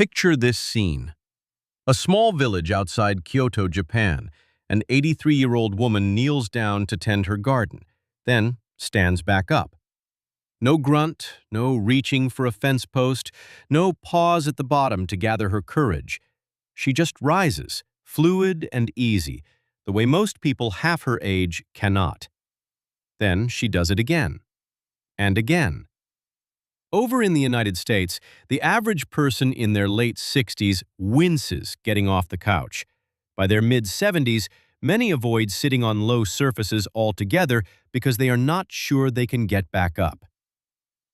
Picture this scene. A small village outside Kyoto, Japan. An 83-year-old woman kneels down to tend her garden, then stands back up. No grunt, no reaching for a fence post, no pause at the bottom to gather her courage. She just rises, fluid and easy, the way most people half her age cannot. Then she does it again, and again. Over in the United States, the average person in their late 60s winces getting off the couch. By their mid-70s, many avoid sitting on low surfaces altogether because they are not sure they can get back up.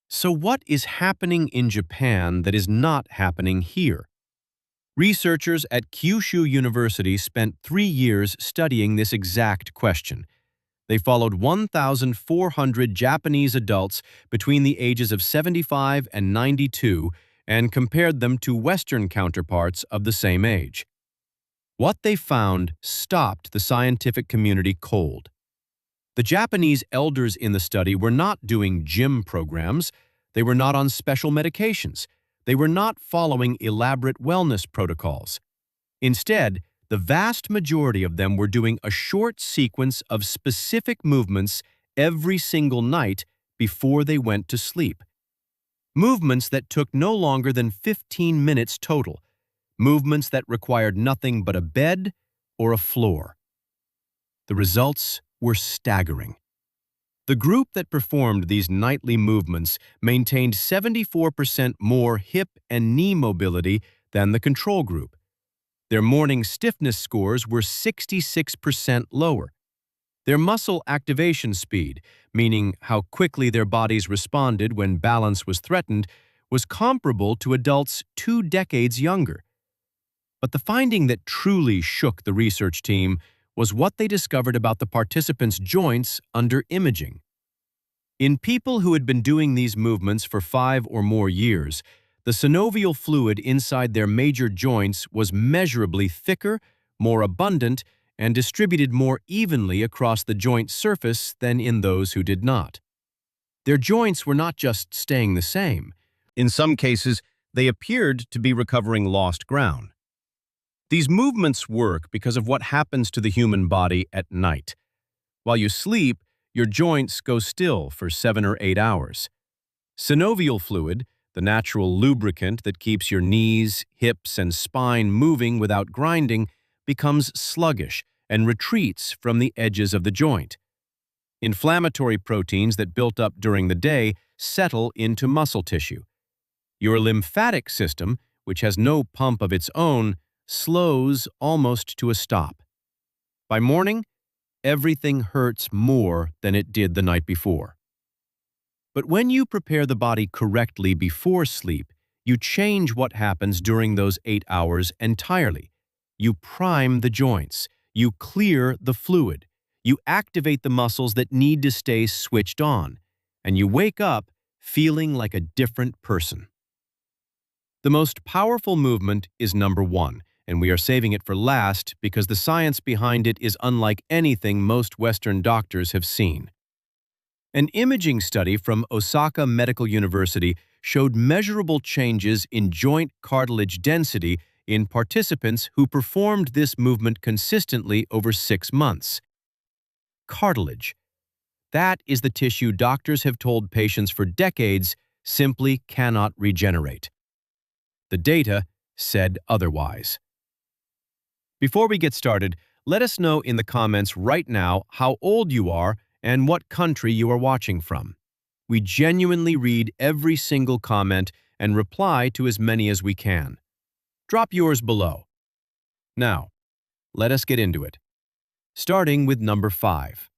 So what is happening in Japan that is not happening here? Researchers at Kyushu University spent 3 years studying this exact question. They followed 1,400 Japanese adults between the ages of 75 and 92 and compared them to Western counterparts of the same age. What they found stopped the scientific community cold. The Japanese elders in the study were not doing gym programs, they were not on special medications, they were not following elaborate wellness protocols. Instead, the vast majority of them were doing a short sequence of specific movements every single night before they went to sleep. Movements that took no longer than 15 minutes total. Movements that required nothing but a bed or a floor. The results were staggering. The group that performed these nightly movements maintained 74% more hip and knee mobility than the control group. Their morning stiffness scores were 66% lower. Their muscle activation speed, meaning how quickly their bodies responded when balance was threatened, was comparable to adults 2 decades younger. But the finding that truly shook the research team was what they discovered about the participants' joints under imaging. In people who had been doing these movements for 5 or more years, the synovial fluid inside their major joints was measurably thicker, more abundant, and distributed more evenly across the joint surface than in those who did not. Their joints were not just staying the same. In some cases, they appeared to be recovering lost ground. These movements work because of what happens to the human body at night. While you sleep, your joints go still for 7 or 8 hours. Synovial fluid, the natural lubricant that keeps your knees, hips, and spine moving without grinding, becomes sluggish and retreats from the edges of the joint. Inflammatory proteins that built up during the day settle into muscle tissue. Your lymphatic system, which has no pump of its own, slows almost to a stop. By morning, everything hurts more than it did the night before. But when you prepare the body correctly before sleep, you change what happens during those 8 hours entirely. You prime the joints, you clear the fluid, you activate the muscles that need to stay switched on, and you wake up feeling like a different person. The most powerful movement is number 1, and we are saving it for last because the science behind it is unlike anything most Western doctors have seen. An imaging study from Osaka Medical University showed measurable changes in joint cartilage density in participants who performed this movement consistently over 6 months. Cartilage. That is the tissue doctors have told patients for decades simply cannot regenerate. The data said otherwise. Before we get started, let us know in the comments right now how old you are and what country you are watching from. We genuinely read every single comment and reply to as many as we can. Drop yours below. Now, let us get into it. Starting with number 5.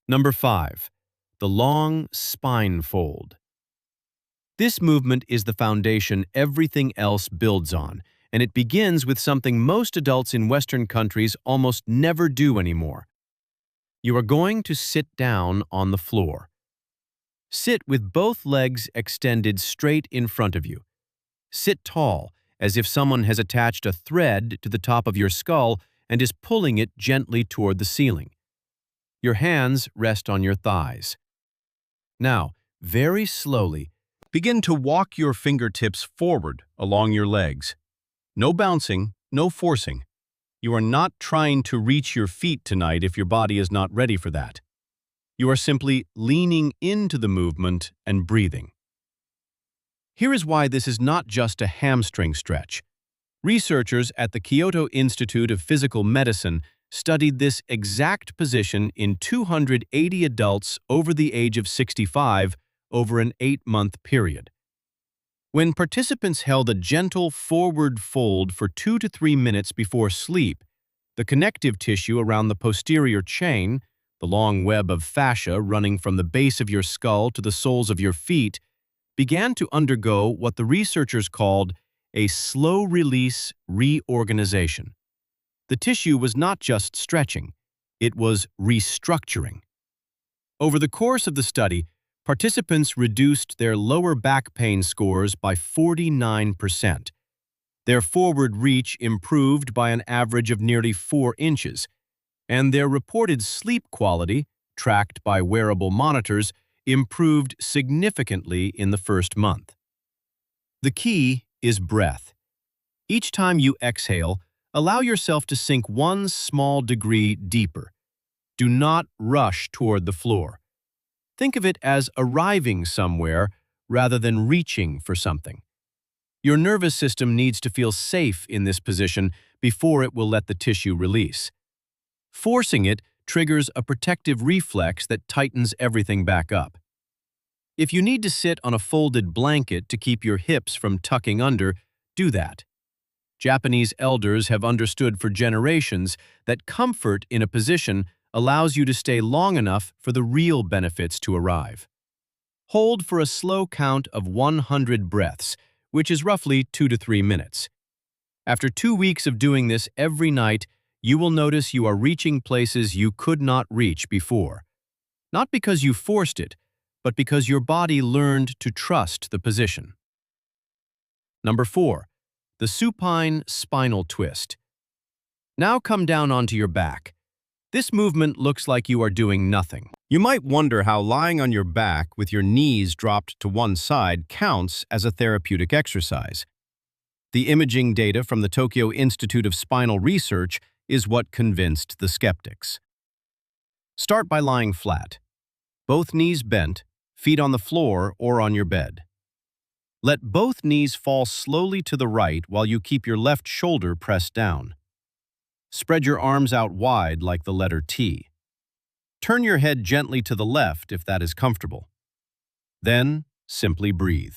Number 5. The long spine fold. This movement is the foundation everything else builds on, and it begins with something most adults in Western countries almost never do anymore. You are going to sit down on the floor. Sit with both legs extended straight in front of you. Sit tall, as if someone has attached a thread to the top of your skull and is pulling it gently toward the ceiling. Your hands rest on your thighs. Now, very slowly, Begin to walk your fingertips forward along your legs. No bouncing, no forcing. You are not trying to reach your feet tonight if your body is not ready for that. You are simply leaning into the movement and breathing. Here is why this is not just a hamstring stretch. Researchers at the Kyoto Institute of Physical Medicine studied this exact position in 280 adults over the age of 65 over an 8-month period. When participants held a gentle forward fold for 2 to 3 minutes before sleep, the connective tissue around the posterior chain, the long web of fascia running from the base of your skull to the soles of your feet, began to undergo what the researchers called a slow-release reorganization. The tissue was not just stretching, it was restructuring. Over the course of the study, participants reduced their lower back pain scores by 49%. Their forward reach improved by an average of nearly 4 inches, and their reported sleep quality, tracked by wearable monitors, improved significantly in the first month. The key is breath. Each time you exhale, allow yourself to sink 1 small degree deeper. Do not rush toward the floor. Think of it as arriving somewhere rather than reaching for something. Your nervous system needs to feel safe in this position before it will let the tissue release. Forcing it triggers a protective reflex that tightens everything back up. If you need to sit on a folded blanket to keep your hips from tucking under, do that. Japanese elders have understood for generations that comfort in a position allows you to stay long enough for the real benefits to arrive. Hold for a slow count of 100 breaths, which is roughly 2 to 3 minutes. After 2 weeks of doing this every night, you will notice you are reaching places you could not reach before. Not because you forced it, but because your body learned to trust the position. Number 4. The supine spinal twist. Now come down onto your back. This movement looks like you are doing nothing. You might wonder how lying on your back with your knees dropped to one side counts as a therapeutic exercise. The imaging data from the Tokyo Institute of Spinal Research is what convinced the skeptics. Start by lying flat. Both knees bent, feet on the floor or on your bed. Let both knees fall slowly to the right while you keep your left shoulder pressed down. Spread your arms out wide like the letter T. Turn your head gently to the left if that is comfortable. Then, simply breathe.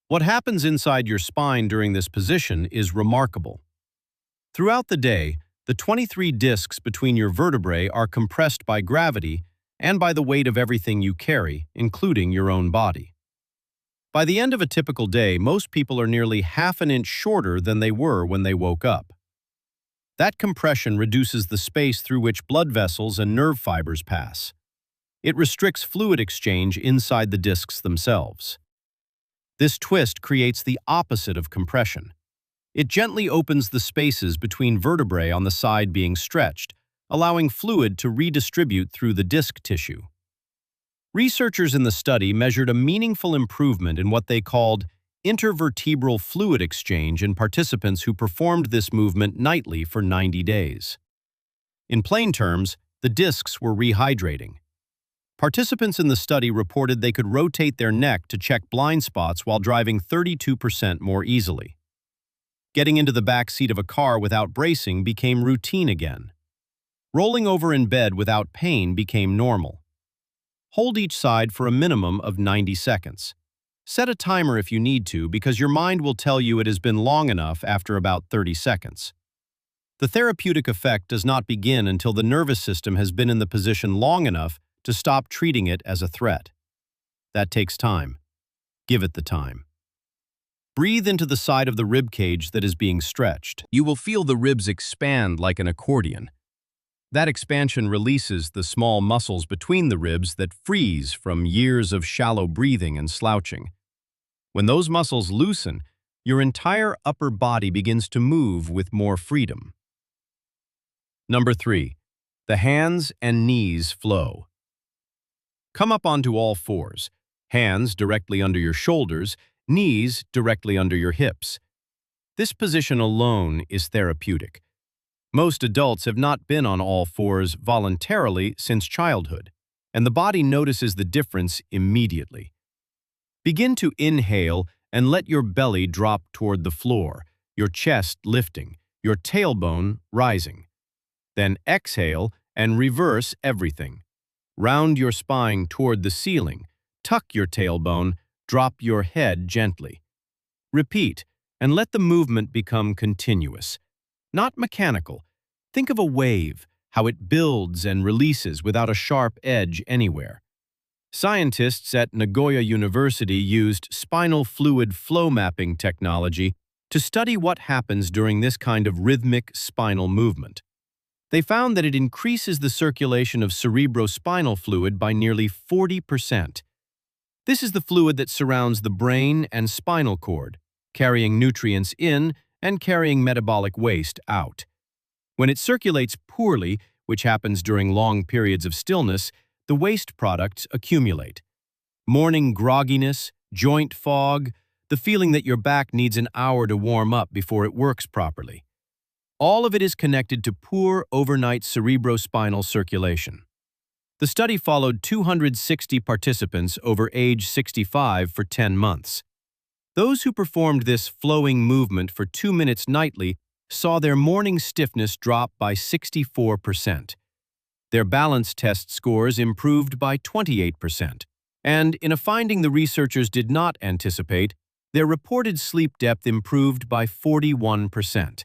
What happens inside your spine during this position is remarkable. Throughout the day, the 23 discs between your vertebrae are compressed by gravity and by the weight of everything you carry, including your own body. By the end of a typical day, most people are nearly half an inch shorter than they were when they woke up. That compression reduces the space through which blood vessels and nerve fibers pass. It restricts fluid exchange inside the discs themselves. This twist creates the opposite of compression. It gently opens the spaces between vertebrae on the side being stretched, allowing fluid to redistribute through the disc tissue. Researchers in the study measured a meaningful improvement in what they called intervertebral fluid exchange in participants who performed this movement nightly for 90 days. In plain terms, the discs were rehydrating. Participants in the study reported they could rotate their neck to check blind spots while driving 32% more easily. Getting into the back seat of a car without bracing became routine again. Rolling over in bed without pain became normal. Hold each side for a minimum of 90 seconds. Set a timer if you need to, because your mind will tell you it has been long enough after about 30 seconds. The therapeutic effect does not begin until the nervous system has been in the position long enough to stop treating it as a threat. That takes time. Give it the time. Breathe into the side of the rib cage that is being stretched. You will feel the ribs expand like an accordion. That expansion releases the small muscles between the ribs that freeze from years of shallow breathing and slouching. When those muscles loosen, your entire upper body begins to move with more freedom. Number 3. The hands and knees flow. Come up onto all fours. Hands directly under your shoulders, knees directly under your hips. This position alone is therapeutic. Most adults have not been on all fours voluntarily since childhood, and the body notices the difference immediately. Begin to inhale and let your belly drop toward the floor, your chest lifting, your tailbone rising. Then exhale and reverse everything. Round your spine toward the ceiling, tuck your tailbone, drop your head gently. Repeat, and let the movement become continuous, not mechanical. Think of a wave, how it builds and releases without a sharp edge anywhere. Scientists at Nagoya University used spinal fluid flow mapping technology to study what happens during this kind of rhythmic spinal movement. They found that it increases the circulation of cerebrospinal fluid by nearly 40%. This is the fluid that surrounds the brain and spinal cord, carrying nutrients in and carrying metabolic waste out. When it circulates poorly, which happens during long periods of stillness, the waste products accumulate. Morning grogginess, joint fog, the feeling that your back needs an hour to warm up before it works properly. All of it is connected to poor overnight cerebrospinal circulation. The study followed 260 participants over age 65 for 10 months. Those who performed this flowing movement for 2 minutes nightly saw their morning stiffness drop by 64%. Their balance test scores improved by 28%. And in a finding the researchers did not anticipate, their reported sleep depth improved by 41%.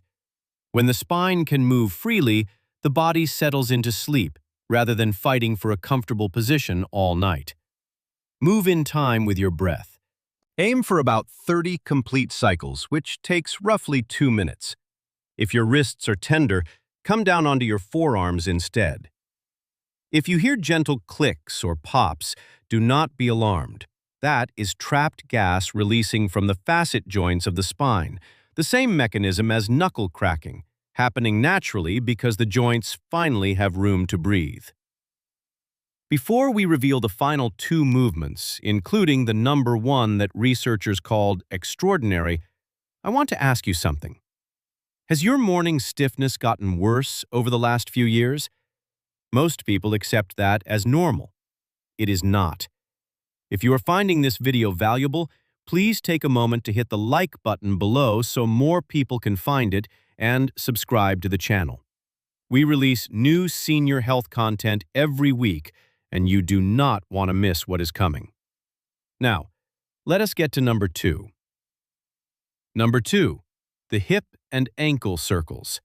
When the spine can move freely, the body settles into sleep, rather than fighting for a comfortable position all night. Move in time with your breath. Aim for about 30 complete cycles, which takes roughly 2 minutes. If your wrists are tender, come down onto your forearms instead. If you hear gentle clicks or pops, do not be alarmed. That is trapped gas releasing from the facet joints of the spine, the same mechanism as knuckle cracking, happening naturally because the joints finally have room to breathe. Before we reveal the final 2 movements, including the number 1 that researchers called extraordinary, I want to ask you something. Has your morning stiffness gotten worse over the last few years? Most people accept that as normal. It is not. If you are finding this video valuable, please take a moment to hit the like button below so more people can find it and subscribe to the channel. We release new senior health content every week, and you do not want to miss what is coming. Now, let us get to number 2. Number 2, the hip and ankle circles.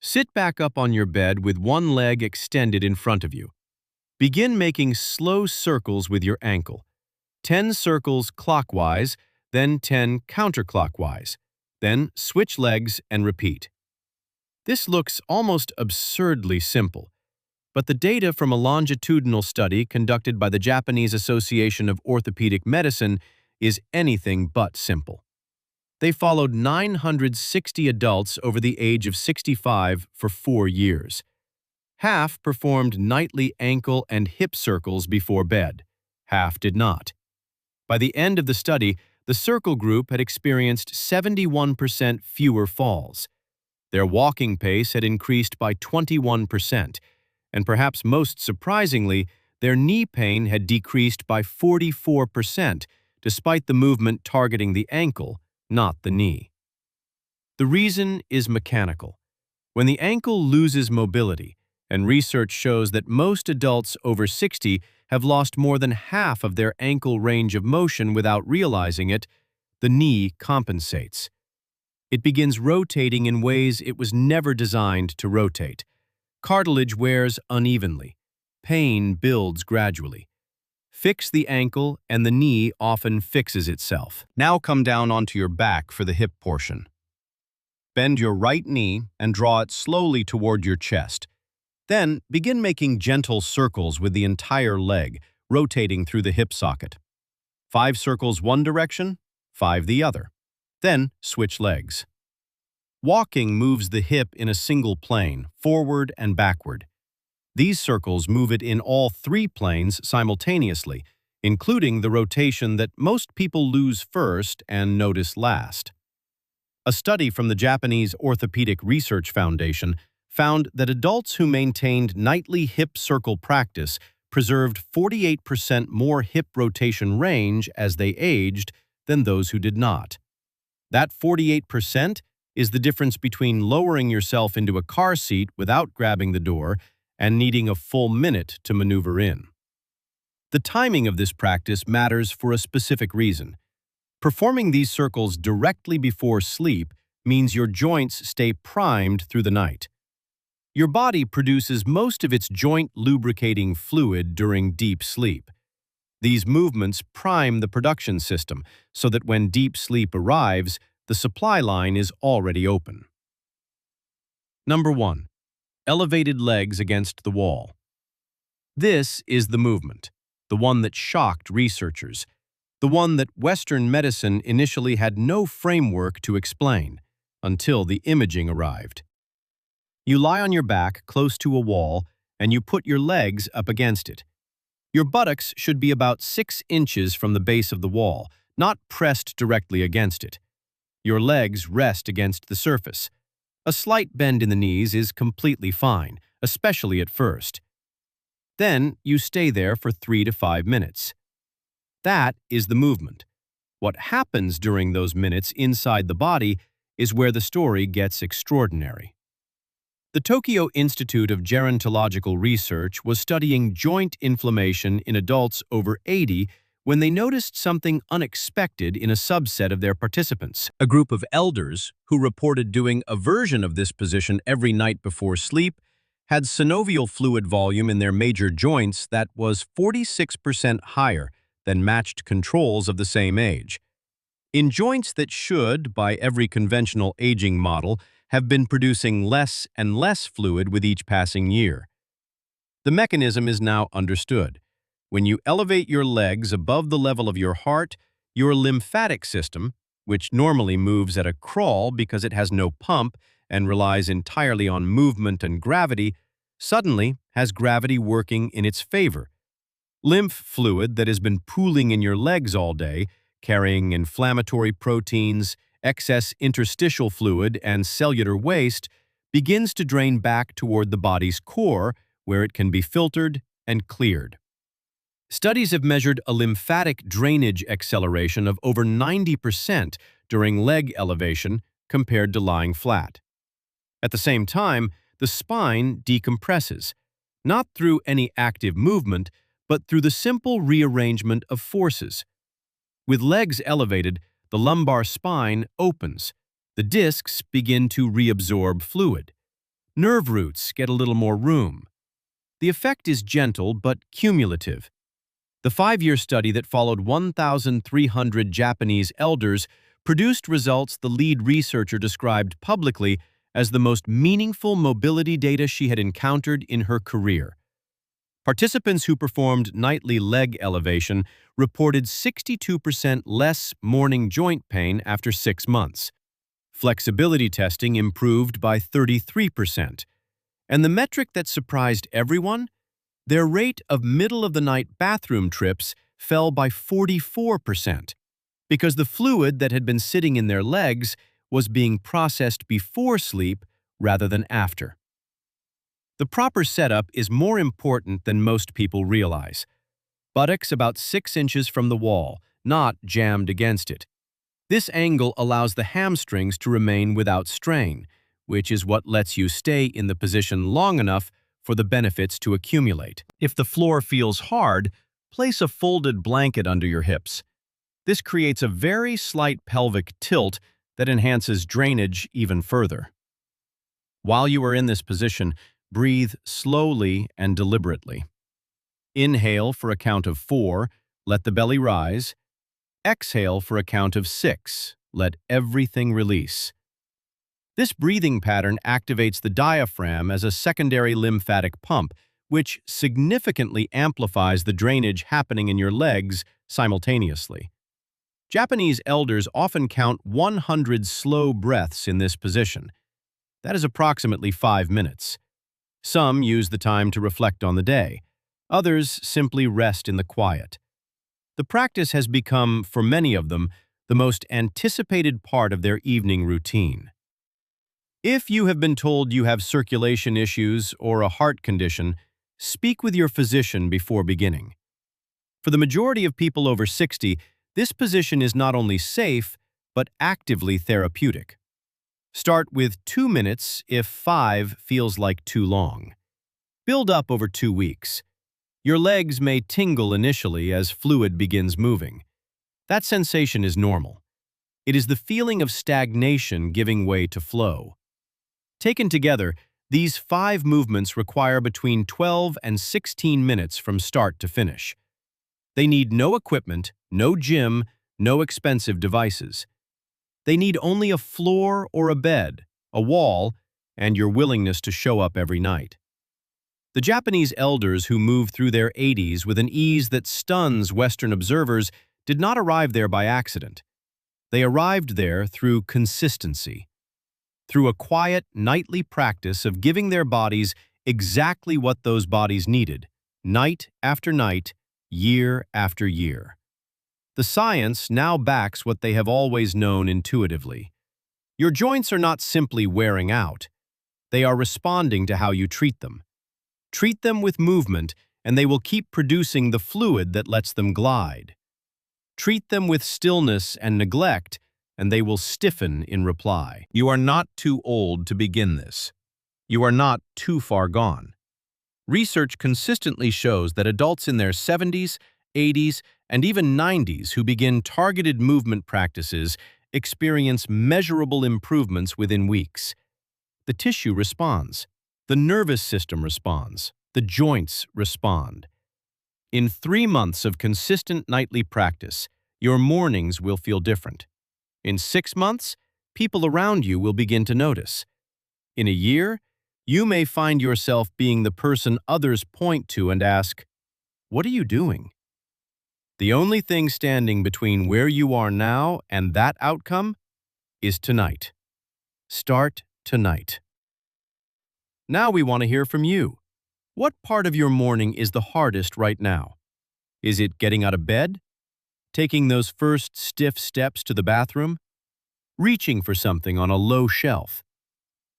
Sit back up on your bed with one leg extended in front of you. Begin making slow circles with your ankle. 10 circles clockwise, then 10 counterclockwise. Then switch legs and repeat. This looks almost absurdly simple, but the data from a longitudinal study conducted by the Japanese Association of Orthopedic Medicine is anything but simple. They followed 960 adults over the age of 65 for 4 years. Half performed nightly ankle and hip circles before bed. Half did not. By the end of the study, the circle group had experienced 71% fewer falls. Their walking pace had increased by 21%, and perhaps most surprisingly, their knee pain had decreased by 44%, despite the movement targeting the ankle, not the knee. The reason is mechanical. When the ankle loses mobility, and research shows that most adults over 60 have lost more than half of their ankle range of motion without realizing it, the knee compensates. It begins rotating in ways it was never designed to rotate. Cartilage wears unevenly. Pain builds gradually. Fix the ankle and the knee often fixes itself. Now come down onto your back for the hip portion. Bend your right knee and draw it slowly toward your chest. Then begin making gentle circles with the entire leg, rotating through the hip socket. 5 circles one direction, 5 the other. Then switch legs. Walking moves the hip in a single plane, forward and backward. These circles move it in all 3 planes simultaneously, including the rotation that most people lose first and notice last. A study from the Japanese Orthopedic Research Foundation found that adults who maintained nightly hip circle practice preserved 48% more hip rotation range as they aged than those who did not. That 48% is the difference between lowering yourself into a car seat without grabbing the door and needing a full minute to maneuver in. The timing of this practice matters for a specific reason. Performing these circles directly before sleep means your joints stay primed through the night. Your body produces most of its joint lubricating fluid during deep sleep. These movements prime the production system so that when deep sleep arrives, the supply line is already open. Number 1. Elevated legs against the wall. This is the movement, the one that shocked researchers, the one that Western medicine initially had no framework to explain, until the imaging arrived. You lie on your back close to a wall and you put your legs up against it. Your buttocks should be about 6 inches from the base of the wall, not pressed directly against it. Your legs rest against the surface. A slight bend in the knees is completely fine, especially at first. Then you stay there for 3 to 5 minutes. That is the movement. What happens during those minutes inside the body is where the story gets extraordinary. The Tokyo Institute of Gerontological Research was studying joint inflammation in adults over 80 when they noticed something unexpected in a subset of their participants. A group of elders, who reported doing a version of this position every night before sleep, had synovial fluid volume in their major joints that was 46% higher than matched controls of the same age. In joints that should, by every conventional aging model, have been producing less and less fluid with each passing year. The mechanism is now understood. When you elevate your legs above the level of your heart, your lymphatic system, which normally moves at a crawl because it has no pump and relies entirely on movement and gravity, suddenly has gravity working in its favor. Lymph fluid that has been pooling in your legs all day, carrying inflammatory proteins, excess interstitial fluid, and cellular waste, begins to drain back toward the body's core, where it can be filtered and cleared. Studies have measured a lymphatic drainage acceleration of over 90% during leg elevation compared to lying flat. At the same time, the spine decompresses, not through any active movement, but through the simple rearrangement of forces. With legs elevated, the lumbar spine opens. The discs begin to reabsorb fluid. Nerve roots get a little more room. The effect is gentle but cumulative. The 5-year study that followed 1,300 Japanese elders produced results the lead researcher described publicly as the most meaningful mobility data she had encountered in her career. Participants who performed nightly leg elevation reported 62% less morning joint pain after 6 months. Flexibility testing improved by 33%. And the metric that surprised everyone? Their rate of middle-of-the-night bathroom trips fell by 44%, because the fluid that had been sitting in their legs was being processed before sleep rather than after. The proper setup is more important than most people realize. Buttocks about 6 inches from the wall, not jammed against it. This angle allows the hamstrings to remain without strain, which is what lets you stay in the position long enough for the benefits to accumulate. If the floor feels hard, place a folded blanket under your hips. This creates a very slight pelvic tilt that enhances drainage even further. While you are in this position, breathe slowly and deliberately. Inhale for a count of 4, let the belly rise. Exhale for a count of 6, let everything release. This breathing pattern activates the diaphragm as a secondary lymphatic pump, which significantly amplifies the drainage happening in your legs simultaneously. Japanese elders often count 100 slow breaths in this position. That is approximately 5 minutes. Some use the time to reflect on the day. Others simply rest in the quiet. The practice has become, for many of them, the most anticipated part of their evening routine. If you have been told you have circulation issues or a heart condition, speak with your physician before beginning. For the majority of people over 60, this position is not only safe, but actively therapeutic. Start with 2 minutes if 5 feels like too long. Build up over 2 weeks. Your legs may tingle initially as fluid begins moving. That sensation is normal. It is the feeling of stagnation giving way to flow. Taken together, these 5 movements require between 12 and 16 minutes from start to finish. They need no equipment, no gym, no expensive devices. They need only a floor or a bed, a wall, and your willingness to show up every night. The Japanese elders who move through their 80s with an ease that stuns Western observers did not arrive there by accident. They arrived there through consistency, through a quiet, nightly practice of giving their bodies exactly what those bodies needed, night after night, year after year. The science now backs what they have always known intuitively. Your joints are not simply wearing out. They are responding to how you treat them. Treat them with movement, and they will keep producing the fluid that lets them glide. Treat them with stillness and neglect, and they will stiffen in reply. You are not too old to begin this. You are not too far gone. Research consistently shows that adults in their 70s, 80s, and even 90s who begin targeted movement practices experience measurable improvements within weeks. The tissue responds. The nervous system responds. The joints respond. In 3 months of consistent nightly practice, your mornings will feel different. In 6 months, people around you will begin to notice. In a year, you may find yourself being the person others point to and ask, "What are you doing?" The only thing standing between where you are now and that outcome is tonight. Start tonight. Now we want to hear from you. What part of your morning is the hardest right now? Is it getting out of bed? Taking those first stiff steps to the bathroom? Reaching for something on a low shelf?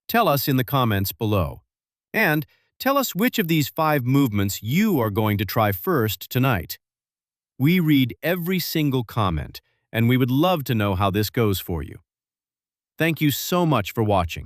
Tell us in the comments below. And tell us which of these 5 movements you are going to try first tonight. We read every single comment, and we would love to know how this goes for you. Thank you so much for watching.